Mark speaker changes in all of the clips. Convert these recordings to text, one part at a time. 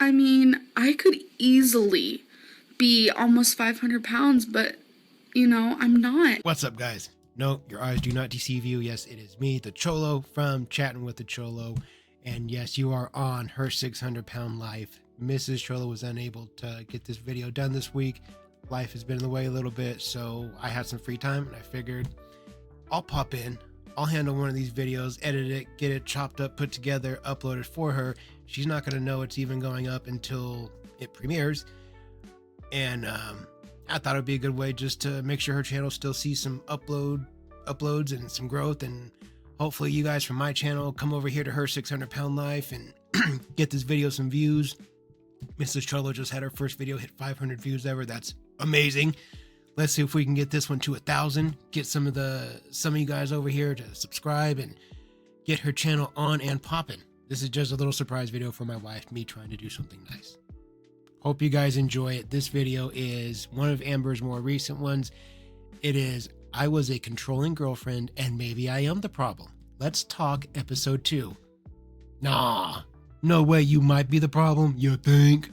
Speaker 1: I mean, I could easily be almost 500 pounds, but, you know, I'm not.
Speaker 2: What's up, guys? No, your eyes do not deceive you. Yes, it is me, the Cholo from Chatting with the Cholo. And yes, you are on her 600-pound life. Mrs. Cholo was unable to get this video done this week. Life has been in the way a little bit, so I had some free time, and I figured I'll pop in. I'll handle one of these videos, edit it, get it chopped up, put together, upload it for her. She's not going to know it's even going up until it premieres. And I thought it would be a good way just to make sure her channel still sees some uploads and some growth. And hopefully you guys from my channel come over here to her 600-pound life and get this video some views. Mrs. Cholo just had her first video hit 500 views ever. That's amazing. Let's see if we can get this one to 1,000. Get some of you guys over here to subscribe and get her channel on and popping. This is just a little surprise video for my wife, me trying to do something nice. Hope you guys enjoy it. This video is one of Amber's more recent ones. It is, I was a controlling girlfriend and maybe I am the problem. Let's talk episode 2. Nah, no way you might be the problem, you think?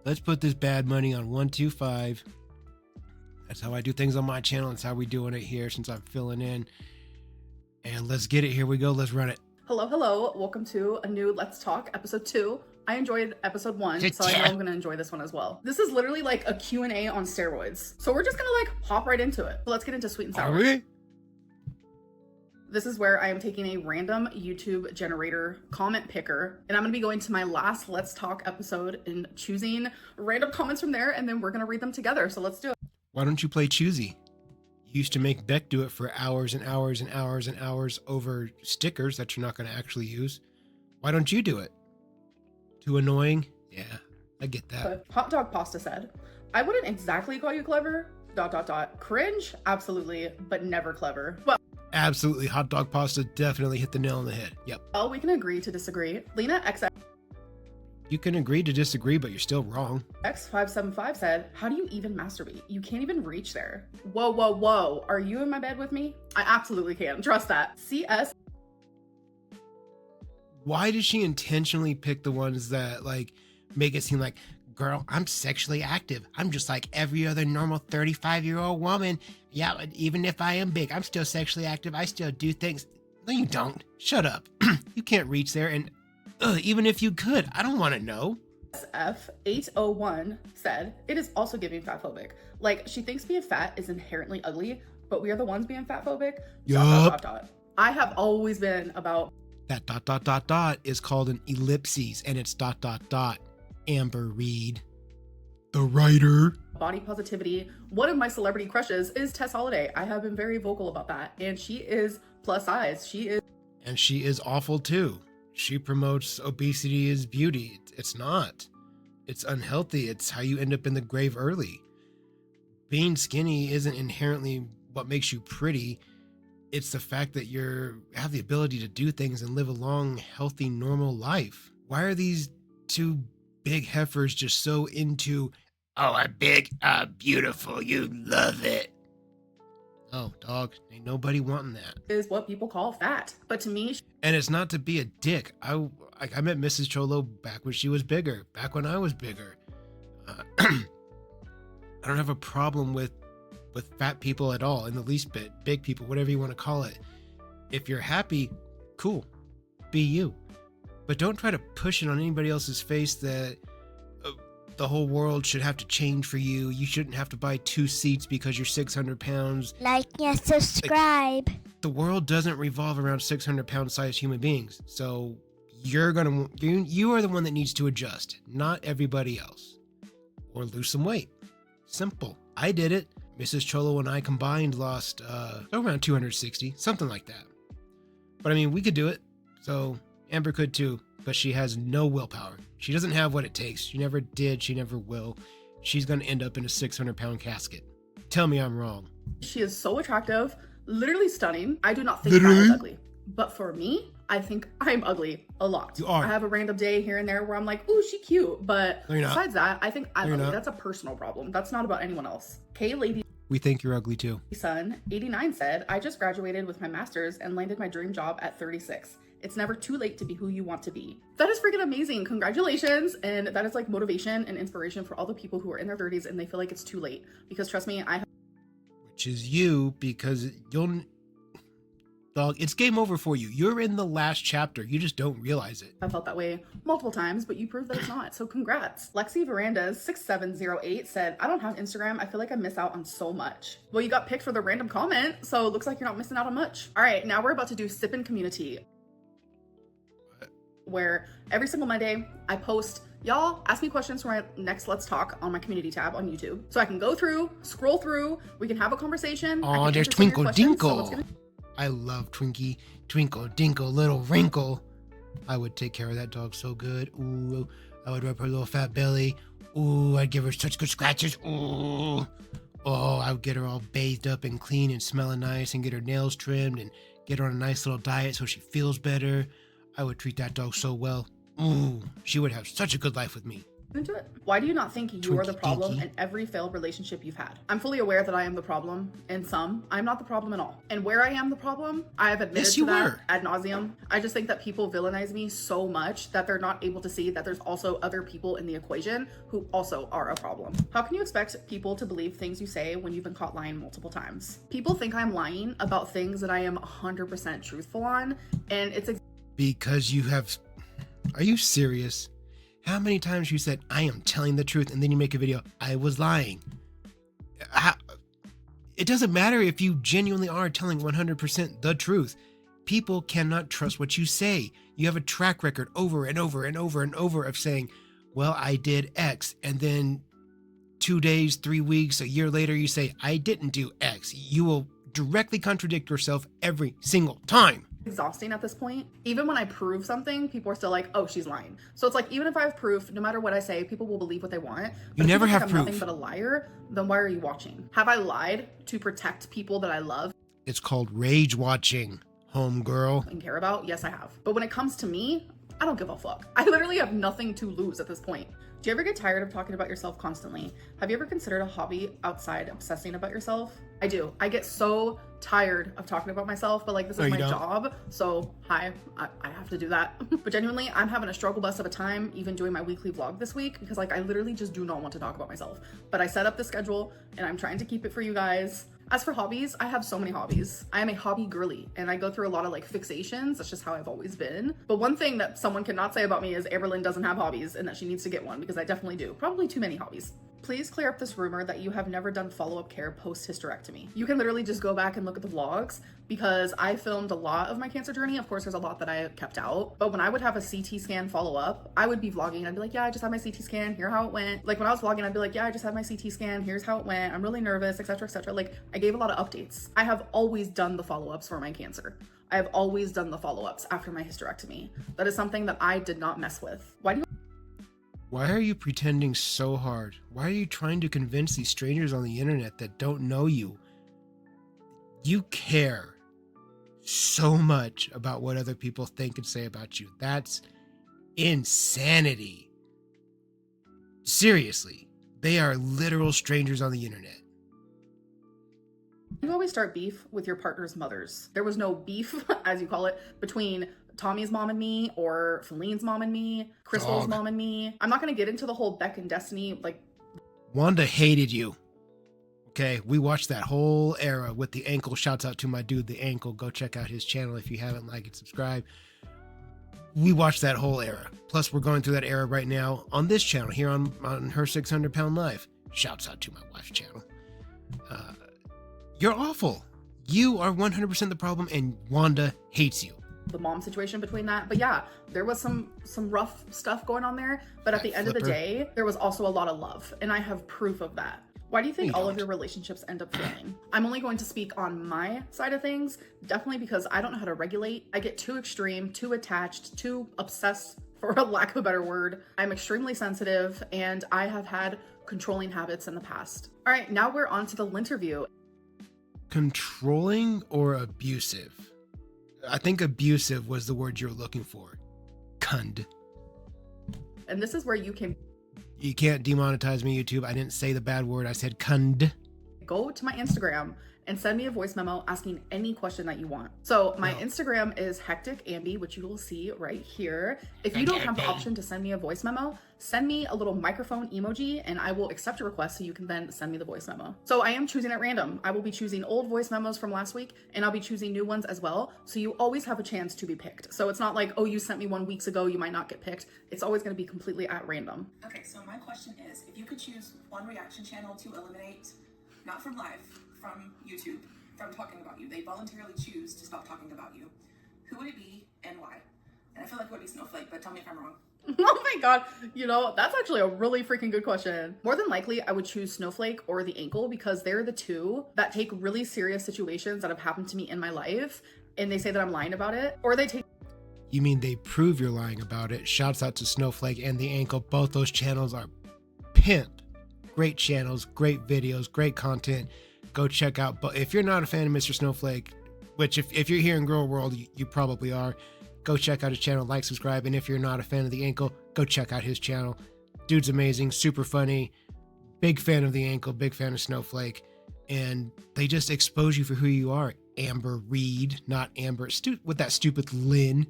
Speaker 2: Let's put this bad money on 125. That's how I do things on my channel. That's how we doing it here since I'm filling in. And let's get it. Here we go. Let's run it.
Speaker 3: Hello. Welcome to a new Let's Talk episode 2. I enjoyed episode 1, so I know I'm going to enjoy this one as well. This is literally like a Q&A on steroids. So we're just going to like hop right into it. But let's get into sweet and sour.
Speaker 2: Are we?
Speaker 3: This is where I am taking a random YouTube generator comment picker, and I'm going to be going to my last Let's Talk episode and choosing random comments from there, and then we're going to read them together. So let's do it.
Speaker 2: Why don't you play Choosy? You used to make Beck do it for hours and hours and hours and hours over stickers that you're not going to actually use. Why don't you do it? Too annoying? Yeah, I get that.
Speaker 3: But Hot Dog Pasta said, I wouldn't exactly call you clever, ... Cringe? Absolutely, but never clever. Well,
Speaker 2: absolutely. Hot Dog Pasta definitely hit the nail on the head. Yep.
Speaker 3: well, we can agree to disagree. Lena XX
Speaker 2: You can agree to disagree, but you're still wrong.
Speaker 3: X575 said, how do you even masturbate? You can't even reach there. Whoa. Are you in my bed with me? I absolutely can. Trust that. CS.
Speaker 2: Why did she intentionally pick the ones that like make it seem like, girl, I'm sexually active. I'm just like every other normal 35-year-old woman. Yeah, but even if I am big, I'm still sexually active. I still do things. No, you don't. Shut up. You can't reach there. And even if you could, I don't want to know.
Speaker 3: SF801 said, it is also giving fatphobic. Like, she thinks being fat is inherently ugly, but we are the ones being fatphobic. ... I have always been about...
Speaker 2: That ... is called an ellipses, and it's ... Amber Reid, the writer.
Speaker 3: Body positivity. One of my celebrity crushes is Tess Holliday. I have been very vocal about that, and she is plus size.
Speaker 2: And she is awful too. She promotes obesity as beauty. It's not. It's unhealthy. It's how you end up in the grave early. Being skinny isn't inherently what makes you pretty. It's the fact that you have the ability to do things and live a long, healthy, normal life. Why are these two big heifers just so into, oh, I'm big, I'm beautiful, you love it? Oh, dog, ain't nobody wanting that.
Speaker 3: Is what people call fat. But to me...
Speaker 2: And it's not to be a dick. I met Mrs. Cholo back when she was bigger, back when I was bigger. I don't have a problem with fat people at all, in the least bit. Big people, whatever you want to call it. If you're happy, cool, be you. But don't try to push it on anybody else's face that the whole world should have to change for you. You shouldn't have to buy 2 seats because you're 600 pounds.
Speaker 4: Like and subscribe.
Speaker 2: Like, the world doesn't revolve around 600-pound sized human beings. So you are the one that needs to adjust, not everybody else. Or lose some weight. Simple. I did it. Mrs. Cholo and I combined lost around 260, something like that. But I mean, we could do it. So Amber could too, but she has no willpower. She doesn't have what it takes. She never did. She never will. She's going to end up in a 600-pound casket. Tell me I'm wrong.
Speaker 3: She is so attractive, literally stunning. I do not think that is ugly. But for me, I think I'm ugly a lot.
Speaker 2: You are.
Speaker 3: I have a random day here and there where I'm like, ooh, she cute. But besides that, I think I'm ugly. That's a personal problem. That's not about anyone else. K Lady.
Speaker 2: We think you're ugly too.
Speaker 3: Son 89 said, I just graduated with my master's and landed my dream job at 36. It's never too late to be who you want to be. That is freaking amazing. Congratulations. And that is like motivation and inspiration for all the people who are in their 30s and they feel like it's too late. Because trust me,
Speaker 2: Which is you, because dog, it's game over for you. You're in the last chapter. You just don't realize it.
Speaker 3: I felt that way multiple times, but you proved that it's not. So congrats. Lexi Verandas 6708 said, I don't have Instagram. I feel like I miss out on so much. Well, you got picked for the random comment, so it looks like you're not missing out on much. All right, now we're about to do Sippin' Community, where every single Monday I post, y'all ask me questions for my next Let's Talk on my community tab on YouTube. So I can go through, scroll through, we can have a conversation.
Speaker 2: Oh, there's Twinkle Dinkle. I love Twinkie, Twinkle Dinkle, little wrinkle. I would take care of that dog so good. Ooh, I would rub her little fat belly. Ooh, I'd give her such good scratches. Ooh. Oh, I would get her all bathed up and clean and smelling nice and get her nails trimmed and get her on a nice little diet so she feels better. I would treat that dog so well. Ooh, she would have such a good life with me.
Speaker 3: Into it. Why do you not think you are the
Speaker 2: Twinkie
Speaker 3: problem
Speaker 2: Dinky.
Speaker 3: in every failed relationship you've had? I'm fully aware that I am the problem in some. I'm not the problem at all. And where I am the problem, I have admitted
Speaker 2: Yes,
Speaker 3: to
Speaker 2: you
Speaker 3: that
Speaker 2: were.
Speaker 3: ad nauseum. I just think that people villainize me so much that they're not able to see that there's also other people in the equation who also are a problem. How can you expect people to believe things you say when you've been caught lying multiple times? People think I'm lying about things that I am 100% truthful on, and it's
Speaker 2: Because you have... Are you serious? How many times you said, I am telling the truth, and then you make a video, I was lying? It doesn't matter if you genuinely are telling 100% the truth. People cannot trust what you say. You have a track record over and over and over and over of saying, well, I did X, and then 2 days, 3 weeks, a year later, you say, I didn't do X. You will directly contradict yourself every single time.
Speaker 3: exhausting at this point. Even when I prove something, people are still like, oh, she's lying. So it's like, even if I have proof, no matter what I say, people will believe what they want. But
Speaker 2: You
Speaker 3: if
Speaker 2: never
Speaker 3: people think
Speaker 2: have
Speaker 3: I'm
Speaker 2: proof.
Speaker 3: nothing but a liar, then why are you watching? Have I lied to protect people that I love
Speaker 2: It's called rage watching, homegirl.
Speaker 3: and care about? Yes, I have. But when it comes to me, I don't give a fuck. I literally have nothing to lose at this point. Do you ever get tired of talking about yourself constantly? Have you ever considered a hobby outside obsessing about yourself? I do. I get so tired of talking about myself, but like this
Speaker 2: No,
Speaker 3: is
Speaker 2: you
Speaker 3: my
Speaker 2: don't.
Speaker 3: job. So hi, I have to do that. But genuinely, I'm having a struggle bus of a time even doing my weekly vlog this week because like I literally just do not want to talk about myself. But I set up the schedule and I'm trying to keep it for you guys. As for hobbies, I have so many hobbies. I am a hobby girly and I go through a lot of like fixations. That's just how I've always been. But one thing that someone cannot say about me is Amberlynn doesn't have hobbies and that she needs to get one because I definitely do. Probably too many hobbies. Please clear up this rumor that you have never done follow-up care post-hysterectomy. You can literally just go back and look at the vlogs because I filmed a lot of my cancer journey. Of course, there's a lot that I kept out. But when I would have a CT scan follow-up, I would be vlogging. I'd be like, yeah, I just had my CT scan. Here's how it went. Like when I was vlogging, I'd be like, yeah, I just had my CT scan. Here's how it went. I'm really nervous, etc., etc. Like I gave a lot of updates. I have always done the follow-ups for my cancer. I have always done the follow-ups after my hysterectomy. That is something that I did not mess with.
Speaker 2: Why are you pretending so hard? Why are you trying to convince these strangers on the internet that don't know you? You care so much about what other people think and say about you. That's insanity. Seriously, they are literal strangers on the internet.
Speaker 3: You always start beef with your partner's mothers. There was no beef, as you call it, between Tommy's mom and me or Feline's mom and me, Crystal's
Speaker 2: Dog.
Speaker 3: mom and me. I'm not going to get into the whole Beck and Destiny, like,
Speaker 2: Wanda hated you. Okay, we watched that whole era with the ankle. Shouts out to my dude, the ankle. Go check out his channel if you haven't. Like and subscribe. We watched that whole era. Plus, we're going through that era right now on this channel here on her 600 pound life. Shouts out to my wife's channel. You're awful. You are 100% the problem, and Wanda hates you.
Speaker 3: the mom situation between that. But yeah, there was some rough stuff going on there. But at
Speaker 2: That
Speaker 3: the end of the
Speaker 2: flipper.
Speaker 3: day, there was also a lot of love. And I have proof of that. Why do you think
Speaker 2: You
Speaker 3: all of
Speaker 2: don't.
Speaker 3: your relationships end up failing? I'm only going to speak on my side of things, definitely because I don't know how to regulate. I get too extreme, too attached, too obsessed, for a lack of a better word. I'm extremely sensitive and I have had controlling habits in the past. All right, now we're on to the interview.
Speaker 2: Controlling or abusive? I think abusive was the word you were looking for. Cund.
Speaker 3: And this is where you came
Speaker 2: You can't demonetize me, YouTube. I didn't say the bad word. I said cund.
Speaker 3: go to my Instagram and send me a voice memo asking any question that you want. So my Instagram is Hectic Ambi, which you will see right here. If you don't have the option to send me a voice memo, send me a little microphone emoji and I will accept your request so you can then send me the voice memo. So I am choosing at random. I will be choosing old voice memos from last week and I'll be choosing new ones as well. So you always have a chance to be picked. So it's not like, oh, you sent me one weeks ago, you might not get picked. It's always going to be completely at random.
Speaker 5: Okay, so my question is, if you could choose one reaction channel to eliminate, not from live, from YouTube, from talking about you, they voluntarily choose to stop talking about you, who would it be and why? And I feel like it would be Snowflake, but tell me if I'm wrong.
Speaker 3: Oh my god, you know, that's actually a really freaking good question. More than likely, I would choose Snowflake or the Ankle because they're the two that take really serious situations that have happened to me in my life and they say that I'm lying about it, or they take...
Speaker 2: You mean they prove you're lying about it? Shouts out to Snowflake and the Ankle. Both those channels are pimp. Great channels, great videos, great content. Go check out. But if you're not a fan of Mr. Snowflake, which if you're here in Girl World, you probably are, go check out his channel, like, subscribe. And if you're not a fan of the Ankle, go check out his channel. Dude's amazing, super funny. Big fan of the Ankle, big fan of Snowflake. And they just expose you for who you are. Amber Reid, not Amber, with that stupid Lynn.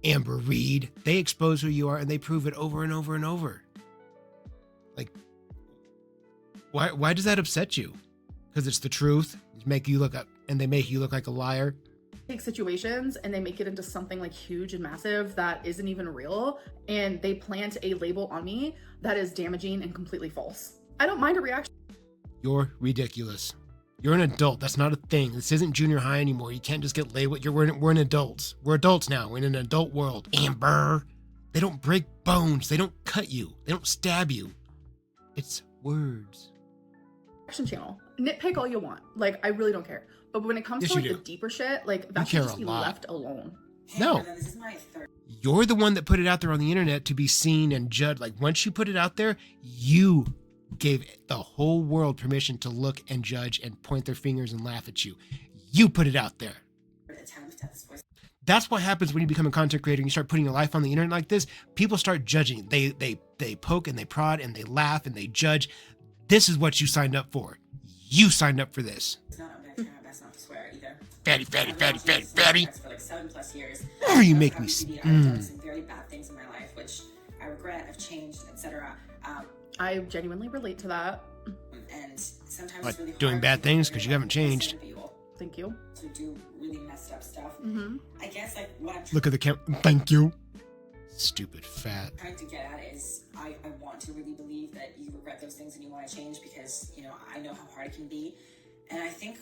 Speaker 2: Amber Reid. They expose who you are and they prove it over and over and over. Like, why does that upset you? Because it's the truth. Make you look up, and they make you look like a liar.
Speaker 3: Take situations and they make it into something like huge and massive that isn't even real, and they plant a label on me that is damaging and completely false. I don't mind a reaction.
Speaker 2: You're ridiculous. You're an adult. That's not a thing. This isn't junior high anymore. You can't just get labeled. We're an adults. We're adults now. We're in an adult world. Amber. They don't break bones. They don't cut you. They don't stab you. It's words.
Speaker 3: Channel. Nitpick all you want. Like, I really don't care. But when it comes to like the deeper shit, like that should just be left alone.
Speaker 2: No.
Speaker 5: This is my third.
Speaker 2: You're the one that put it out there on the internet to be seen and judged. Like, once you put it out there, you gave the whole world permission to look and judge and point their fingers and laugh at you. You put it out there. That's what happens when you become a content creator and you start putting your life on the internet like this. People start judging. They poke and they prod and they laugh and they judge. This is what you signed up for. You signed up for this.
Speaker 5: It's not, I'm gonna try my best not to swear either.
Speaker 2: Fatty.
Speaker 5: For like 7+ years.
Speaker 2: Oh, you make me...
Speaker 5: I've done some very bad things in my life, which I regret, I've changed, etc.
Speaker 3: I genuinely relate to that.
Speaker 5: And sometimes
Speaker 2: What,
Speaker 5: it's really
Speaker 2: doing
Speaker 5: hard
Speaker 2: bad
Speaker 5: to
Speaker 2: things? Because you haven't changed.
Speaker 3: Thank you.
Speaker 5: To do really messed up stuff.
Speaker 3: Mm-hmm.
Speaker 5: I guess like what I'm
Speaker 2: Look at the camera. Thank you. Stupid fat.
Speaker 5: trying to get at is I want to really believe that you regret those things and you want to change because, you know, I know how hard it can be. And I think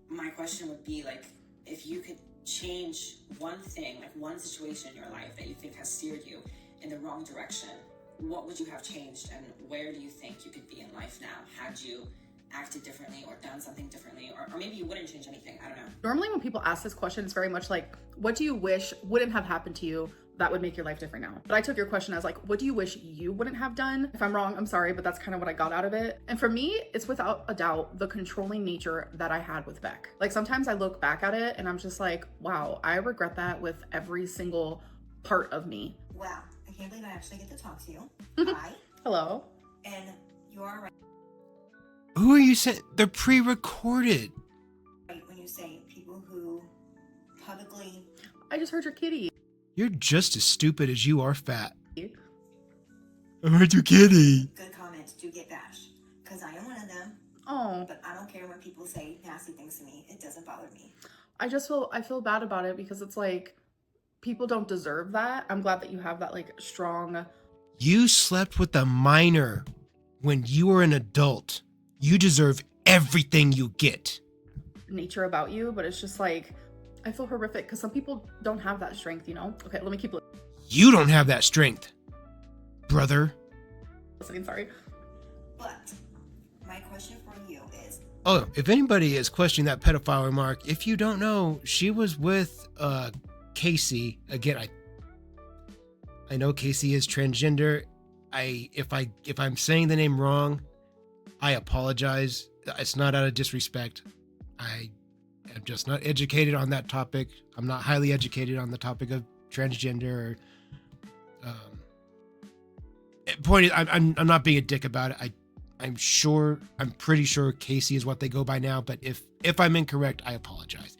Speaker 5: my question would be like, if you could change one thing, like one situation in your life that you think has steered you in the wrong direction, what would you have changed and where do you think you could be in life now had you acted differently or done something differently, or maybe you wouldn't change anything? I don't know.
Speaker 3: Normally when people ask this question, it's very much like, what do you wish wouldn't have happened to you that would make your life different now? But I took your question as like, what do you wish you wouldn't have done? If I'm wrong, I'm sorry, but that's kind of what I got out of it. And for me, it's without a doubt the controlling nature that I had with Beck. Like sometimes I look back at it and I'm just like, wow, I regret that with every single part of me.
Speaker 6: Wow, I can't believe I actually get to talk to you. Hi.
Speaker 3: Hello.
Speaker 6: And you are right
Speaker 2: Who are you saying? They're pre-recorded.
Speaker 6: when you say people who publicly...
Speaker 3: I just heard your kitty.
Speaker 2: You're just as stupid as you are fat. I heard you kitty.
Speaker 6: Good comments do get bashed. Because I am one of them.
Speaker 3: Oh,
Speaker 6: But I don't care when people say nasty things to me. It doesn't bother me.
Speaker 3: I feel bad about it because it's like, people don't deserve that. I'm glad that you have that like strong...
Speaker 2: You slept with a minor when you were an adult. You deserve everything you get.
Speaker 3: nature about you, but it's just like, I feel horrific because some people don't have that strength, you know? Okay, let me keep
Speaker 2: You don't have that strength, brother.
Speaker 3: listening, sorry.
Speaker 6: But my question for you is...
Speaker 2: Oh, if anybody is questioning that pedophile remark, if you don't know, she was with Casey. Again, I know Casey is transgender. If I'm saying the name wrong, I apologize. It's not out of disrespect. I am just not educated on that topic. I'm not highly educated on the topic of transgender. Point is, I'm not being a dick about it. I'm pretty sure Casey is what they go by now, but if I'm incorrect, I apologize.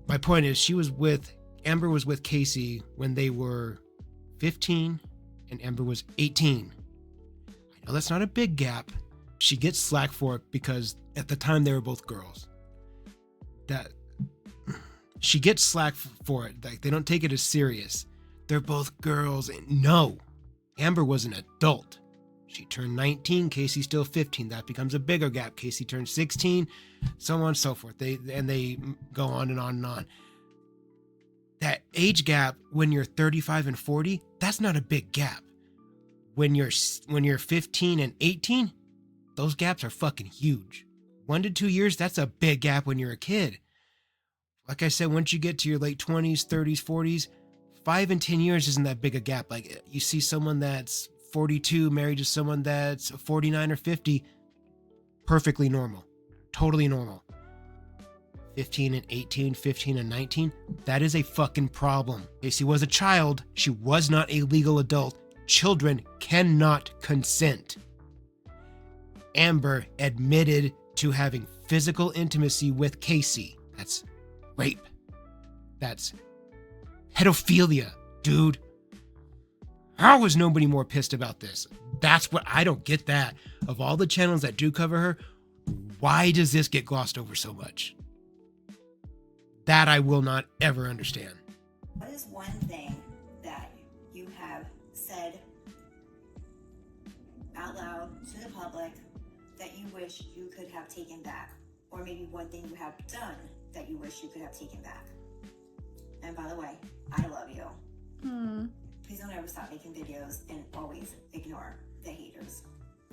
Speaker 2: My point is Amber was with Casey when they were 15 and Amber was 18. I know that's not a big gap. She gets slack for it because at the time they were both girls. That she gets slack for it. Like, they don't take it as serious. They're both girls. And no, Amber was an adult. She turned 19, Casey still 15. That becomes a bigger gap. Casey turned 16, so on and so forth. They go on and on and on. That age gap when you're 35 and 40, that's not a big gap. When you're 15 and 18, those gaps are fucking huge. 1 to 2 years, that's a big gap when you're a kid. Like I said, once you get to your late 20s, 30s, 40s, 5 and 10 years isn't that big a gap. Like, you see someone that's 42 married to someone that's 49 or 50, perfectly normal, totally normal. 15 and 18, 15 and 19, that is a fucking problem. Casey was a child. She was not a legal adult. Children cannot consent. Amber admitted to having physical intimacy with Casey. That's rape. That's pedophilia, dude. How is nobody more pissed about this? That's what I don't get. That of all the channels that do cover her, why does this get glossed over so much? That I will not ever understand.
Speaker 6: What is one thing that you have said out loud to the public that you wish you could have taken back? Or maybe one thing you have done that you wish you could have taken back? And by the way, I love you. Please don't ever stop making videos and always ignore the haters.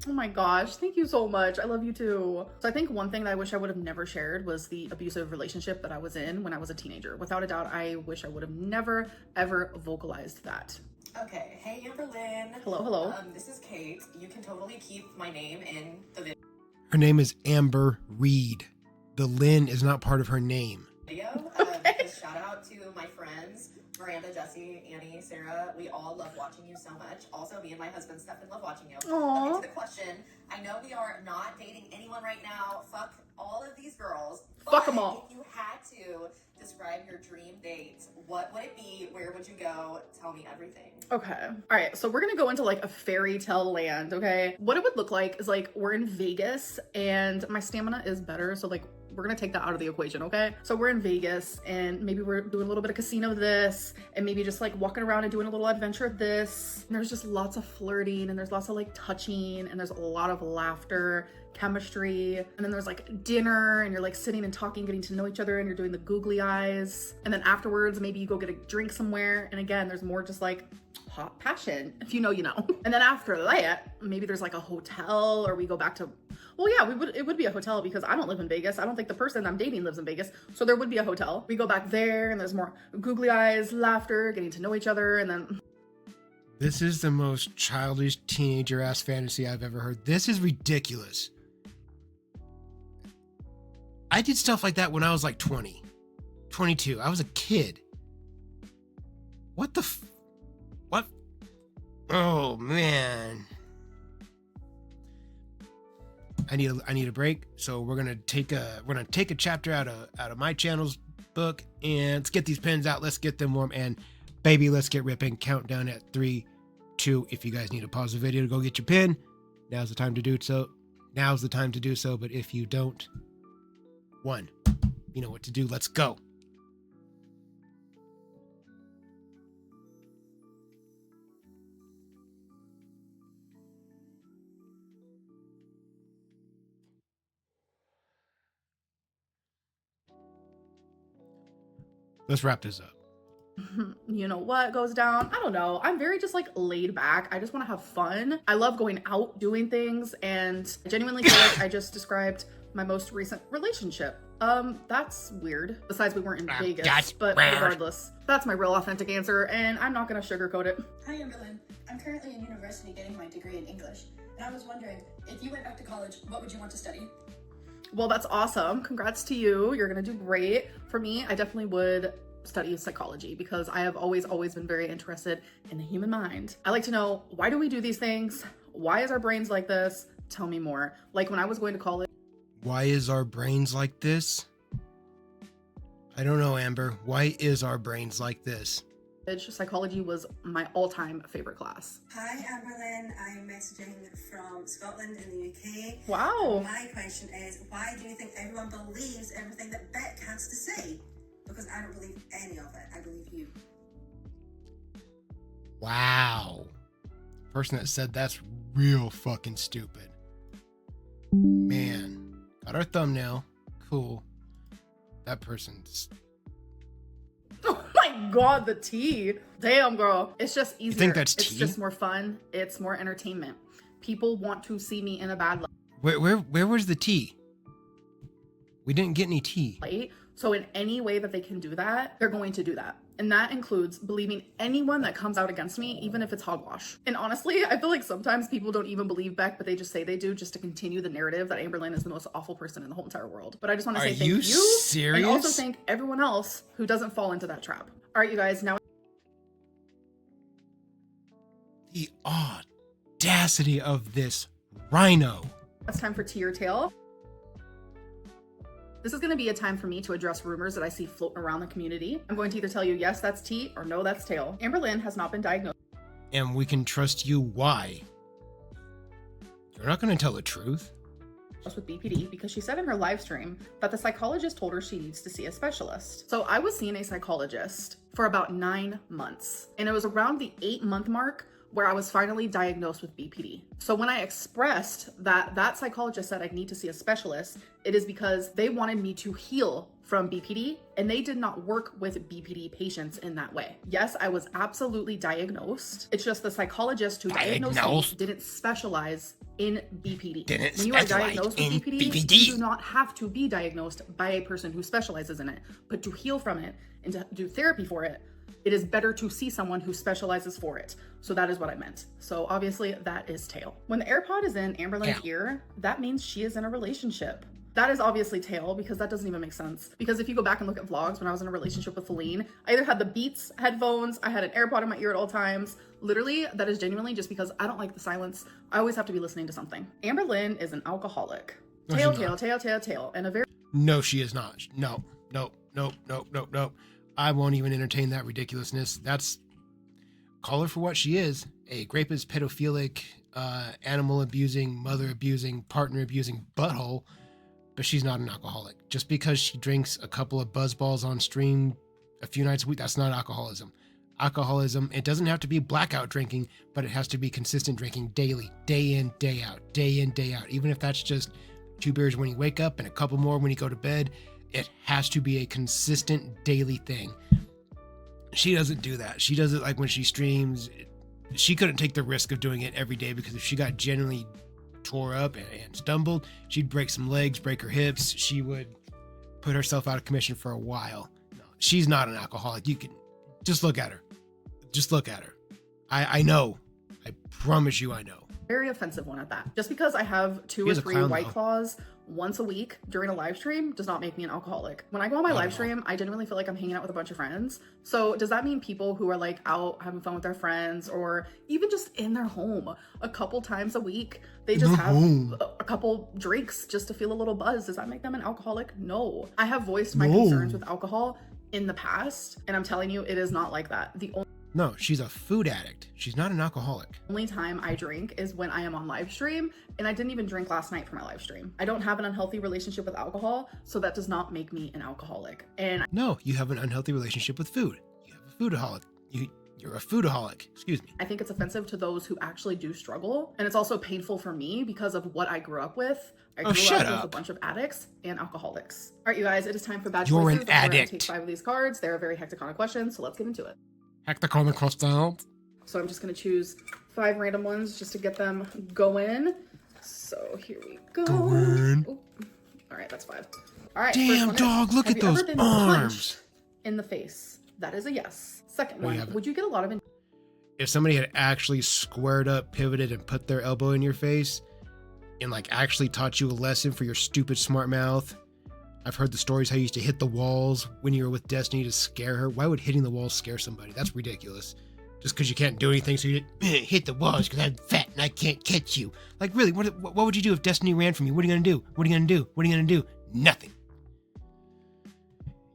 Speaker 3: Oh my gosh, thank you so much. I love you too. So I think one thing that I wish I would have never shared was the abusive relationship that I was in when I was a teenager. Without a doubt, I wish I would have never, ever vocalized that.
Speaker 7: Okay, hey Amberlyn.
Speaker 3: Hello.
Speaker 7: This is Kate. You can totally keep my name in the
Speaker 2: Her name is Amber Reid. The Lynn is not part of her name.
Speaker 7: video. Just shout out to my friends, Miranda, Jesse, Annie, Sarah. We all love watching you so much. Also, me and my husband Stefan love watching you.
Speaker 3: Aww.
Speaker 7: Okay, to the question. I know we are not dating anyone right now. Fuck all of these girls.
Speaker 3: Fuck 'em all.
Speaker 7: If you had to describe your dream date, what would it be? Where would you go? Tell me everything.
Speaker 3: Okay. All right. So we're going to go into like a fairy tale land. Okay. What it would look like is like we're in Vegas and my stamina is better. So like we're going to take that out of the equation. Okay. So we're in Vegas and maybe we're doing a little bit of casino this and maybe just like walking around and doing a little adventure of this. And there's just lots of flirting and there's lots of like touching and there's a lot of laughter, chemistry, and then there's like dinner and you're like sitting and talking, getting to know each other, and you're doing the googly eyes, and then afterwards maybe you go get a drink somewhere, and again there's more just like hot passion. If you know, you know. And then after that maybe there's like a hotel, or we go back to, well, yeah, it would be a hotel because I don't live in Vegas. I don't think the person I'm dating lives in Vegas, so there would be a hotel. We go back there and there's more googly eyes, laughter, getting to know each other, and then
Speaker 2: This is the most childish teenager ass fantasy I've ever heard. This is ridiculous. I did stuff like that when I was like 20, 22. I was a kid. What the what? Oh man. I need a break. So we're gonna take a chapter out of my channel's book, and let's get these pens out. Let's get them warm, and baby, let's get ripping. Countdown at 3, 2. If you guys need to pause the video to go get your pen, now's the time to do so. Now's the time to do so. But if you don't, 1, you know what to do. Let's go. Let's wrap this up.
Speaker 3: you know what goes down. I don't know. I'm very just like laid back. I just want to have fun. I love going out, doing things, and I genuinely feel like I just described my most recent relationship. That's weird. Besides, we weren't in Vegas, but regardless, that's my real authentic answer, and I'm not gonna sugarcoat it.
Speaker 8: Hi, Amberlyn. I'm currently in university getting my degree in English, and I was wondering, if you went back to college, what would you want to study?
Speaker 3: Well, that's awesome. Congrats to you. You're gonna do great. For me, I definitely would study psychology because I have always been very interested in the human mind. I like to know, why do we do these things? Why is our brains like this? Tell me more. Like when I was going to college,
Speaker 2: Why is our brains like this? I don't know, Amber. Why is our brains like this?
Speaker 3: psychology was my all-time favorite class.
Speaker 9: Hi, Amberlyn. I'm messaging from Scotland in the UK.
Speaker 3: Wow.
Speaker 9: My question is, why do you think everyone believes everything that Beck has to say? Because I don't believe any of it. I believe you.
Speaker 2: Wow. The person that said that's real fucking stupid. Man. Got our thumbnail. Cool. That person's...
Speaker 3: Oh my god, the tea. Damn, girl. It's just easier.
Speaker 2: You think that's
Speaker 3: It's
Speaker 2: tea?
Speaker 3: just more fun. It's more entertainment. People want to see me in a bad
Speaker 2: Where was the tea? We didn't get any tea.
Speaker 3: light. So in any way that they can do that, they're going to do that. And that includes believing anyone that comes out against me, even if it's hogwash. And honestly, I feel like sometimes people don't even believe Beck, but they just say they do just to continue the narrative that Amberlyn is the most awful person in the whole entire world. But I just want to say thank you.
Speaker 2: Serious?
Speaker 3: And also thank everyone else who doesn't fall into that trap. All right, you guys, now
Speaker 2: The audacity of this rhino.
Speaker 3: it's time for tea or tail. This is going to be a time for me to address rumors that I see floating around the community. I'm going to either tell you, yes, that's tea, or no, that's tail. Amberlyn has not been diagnosed
Speaker 2: And we can trust you. Why? You're not going to tell the truth.
Speaker 3: with BPD because she said in her live stream that the psychologist told her she needs to see a specialist. So I was seeing a psychologist for about 9 months, and it was around the 8-month mark where I was finally diagnosed with BPD. So when I expressed that psychologist said I need to see a specialist, it is because they wanted me to heal from BPD, and they did not work with BPD patients in that way. Yes, I was absolutely diagnosed. It's just the psychologist who diagnosed me didn't specialize in BPD. When you are diagnosed with BPD, you do not have to be diagnosed by a person who specializes in it, but to heal from it and to do therapy for it, it is better to see someone who specializes for it. So that is what I meant. So obviously that is tail. When the AirPod is in Amberlyn's ear, that means she is in a relationship. That is obviously tail because that doesn't even make sense. Because if you go back and look at vlogs when I was in a relationship with Feline, I either had the Beats headphones, I had an AirPod in my ear at all times. Literally, that is genuinely just because I don't like the silence. I always have to be listening to something. Amberlyn is an alcoholic.
Speaker 2: No,
Speaker 3: Tail,
Speaker 2: she's
Speaker 3: tail,
Speaker 2: not.
Speaker 3: tail, tail, tail. And a very
Speaker 2: No, she is not. No. I won't even entertain that ridiculousness. That's... Call her for what she is. A rapist, pedophilic, animal abusing, mother abusing, partner abusing butthole. But she's not an alcoholic. Just because she drinks a couple of buzzballs on stream a few nights a week, that's not alcoholism. Alcoholism, it doesn't have to be blackout drinking, but it has to be consistent drinking daily, day in, day out, day in, day out. Even if that's just 2 beers when you wake up and a couple more when you go to bed, it has to be a consistent daily thing. She doesn't do that. She does it like when she streams. She couldn't take the risk of doing it every day because if she got genuinely tore up and stumbled, she'd break some legs, break her hips. She would put herself out of commission for a while. No, she's not an alcoholic. You can just look at her. Just look at her. I know. I promise you I know.
Speaker 3: very offensive one at that. Just because I have 2 or 3 White Claws once a week during a live stream does not make me an alcoholic. When I go on my live stream, I genuinely feel like I'm hanging out with a bunch of friends. So does that mean people who are like out having fun with their friends or even just in their home a couple times a week, they just have a couple drinks just to feel a little buzz? Does that make them an alcoholic? No. I have voiced my concerns with alcohol in the past, and I'm telling you, it is not like that.
Speaker 2: No, she's a food addict. She's not an alcoholic.
Speaker 3: Only time I drink is when I am on live stream, and I didn't even drink last night for my live stream. I don't have an unhealthy relationship with alcohol, so that does not make me an alcoholic. And
Speaker 2: no, you have an unhealthy relationship with food. You have a foodaholic. You're a foodaholic. Excuse me.
Speaker 3: I think it's offensive to those who actually do struggle, and it's also painful for me because of what I grew up with. I grew up with a bunch of addicts and alcoholics. All right, you guys, it is time for bad choices.
Speaker 2: You're an
Speaker 3: We're gonna
Speaker 2: addict.
Speaker 3: take 5 of these cards. They're very hectonic questions, so let's get into it.
Speaker 2: Hectonic questions.
Speaker 3: So I'm just gonna choose 5 random ones just to get them going. So here we go. All right, that's 5. All right.
Speaker 2: Damn, dog, look at those arms.
Speaker 3: In the face. That is a yes. Second
Speaker 2: No, you
Speaker 3: one,
Speaker 2: haven't.
Speaker 3: would you get a lot of
Speaker 2: If somebody had actually squared up, pivoted, and put their elbow in your face and like actually taught you a lesson for your stupid smart mouth. I've heard the stories how you used to hit the walls when you were with Destiny to scare her. Why would hitting the walls scare somebody? That's ridiculous. just because you can't do anything, so you hit the walls because I'm fat and I can't catch you. Like, really, what would you do if Destiny ran from you? What are you going to do? What are you going to do? What are you going to do? Nothing.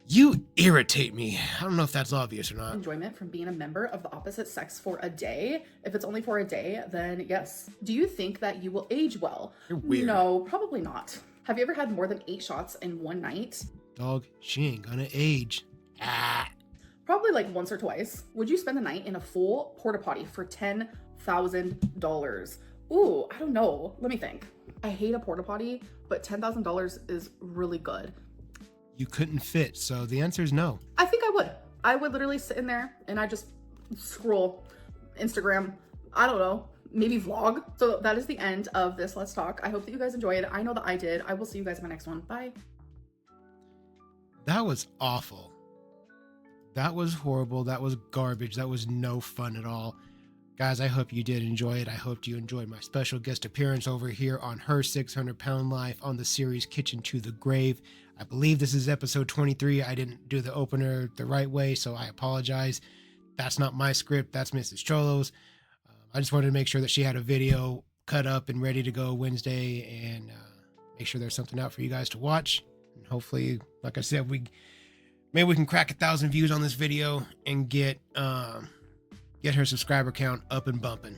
Speaker 2: You irritate me. I don't know if that's obvious or not.
Speaker 3: Enjoyment from being a member of the opposite sex for a day? If it's only for a day, then yes. Do you think that you will age well?
Speaker 2: You're weird.
Speaker 3: No, probably not. Have you ever had more than 8 shots in one night?
Speaker 2: Dog, she ain't gonna age.
Speaker 3: Probably like once or twice. Would you spend the night in a full porta potty for $10,000? Ooh, I don't know. Let me think. I hate a porta potty, but $10,000 is really good.
Speaker 2: You couldn't fit, so the answer is no.
Speaker 3: I think I would. I would literally sit in there and I just scroll Instagram. I don't know, maybe vlog. So that is the end of this Let's Talk. I hope that you guys enjoyed. I know that I did. I will see you guys in my next one. Bye.
Speaker 2: That was awful. That was horrible. That was garbage. That was no fun at all. Guys, I hope you did enjoy it. I hope you enjoyed my special guest appearance over here on Her 600-Pound Life on the series Kitchen to the Grave. I believe this is episode 23. I didn't do the opener the right way, so I apologize. That's not my script. That's Mrs. Cholo's. I just wanted to make sure that she had a video cut up and ready to go Wednesday, and make sure there's something out for you guys to watch. And hopefully, like I said, maybe we can crack 1,000 views on this video and get her subscriber count up and bumping.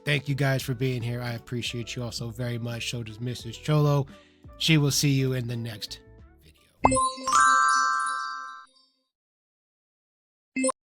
Speaker 2: Thank you guys for being here. I appreciate you all so very much. So does Mrs. Cholo. She will see you in the next video.